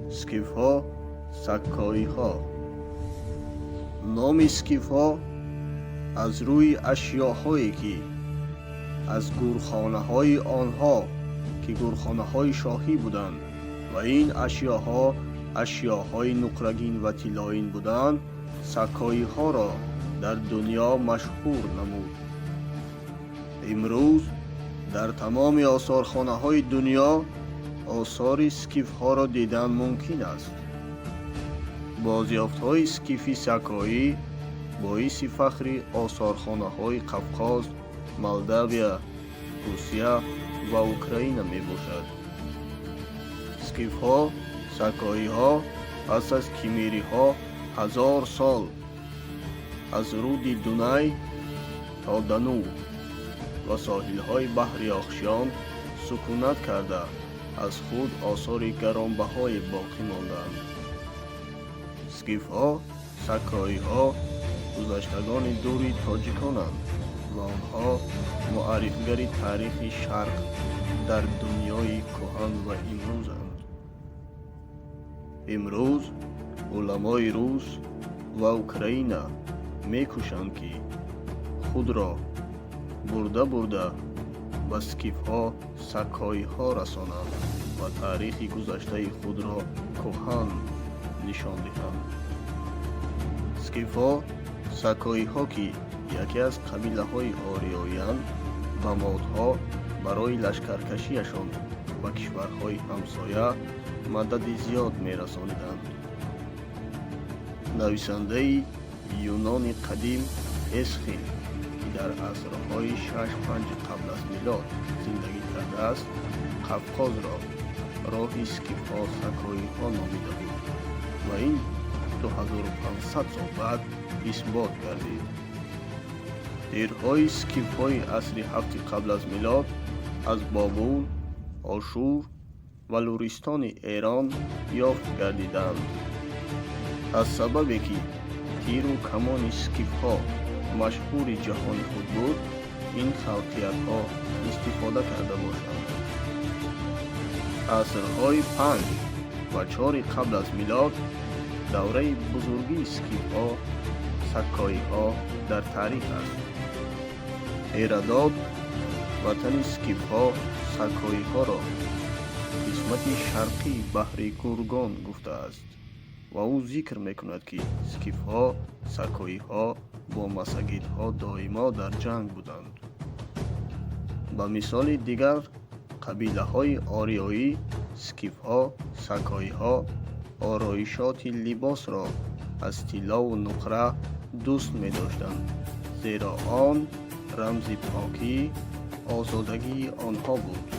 اسکیف‌ها، سکایی‌ها. نام اسکیف‌ها از روی اشیاءهایی که از گورخانه‌های آنها که گورخانه‌های شاهی بودند و این اشیاءهای نقره‌گین و طلایین بودند، سکایی‌ها را در دنیا مشهور نمود. امروز در تمام آثارخانه‌های دنیا آثار اسکیف‌ها را دیدن ممکن است. بازیافت‌های اسکیفی سکایی باعث فخر آثارخانه‌های قفقاز، مولداویا، روسیه و اوکراین میباشد. اسکیف‌ها، سکایی‌ها پس از کیمیری‌ها 1000 سال از رود دونای تا دانوب و ساحل‌های بحر آخشیان سکونت کرده از خود آثار گرانبهای باقی ماندند. اسکیف‌ها، سکایی‌ها گذشتگان دوری تاجیکانند و آنها معرفی‌گر تاریخ شرق در دنیای کهن و امروزند. امروز علمای روس و اوکراین می‌کوشند که خود را برده به اسکیف‌ها، سکایی‌ها رسانند و تاریخ گذشته خود را کهن نشان دهند. اسکیف‌ها، سکایی‌ها که یکی از قبیله‌های آریایی‌اند و مادها برای لشکرکشیشان به کشورهای همسایه مدد زیاد می‌رسانیدند. نویسنده یونان قدیم اسخیل که در عصرهای 6-5 قبل از میلاد زندگی کرده است، قفقاز را راه اسکیف‌ها، سکایی‌ها نامیده بود و این 2500 سال بعد اثبات گردید. دیرهای اسکیف‌های عصر 7 قبل از میلاد از بابل، آشور و لرستان ایران یافت گردیدند. از سببی که تیر و کمان اسکیف‌ها مشهور جهان خود بود، این خلقیت‌ها استفاده کرده باشند. عصرهای 5 و 4 قبل از میلاد دوره بزرگی اسکیف‌ها، سکایی‌ها در تاریخ است. هرودوت وطن اسکیف‌ها، سکایی‌ها را قسمت شرقی بحر گورگان گفته است و او ذکر میکند که اسکیف‌ها، سکایی‌ها با مساگیدها دائما در جنگ بودند. به مثال دیگر قبیله‌های آریایی، اسکیف‌ها، سکایی‌ها آرایشات لباس را از طلا و نقره دوست می داشتند، زیرا آن رمز پاکی، آزادگی آنها بود.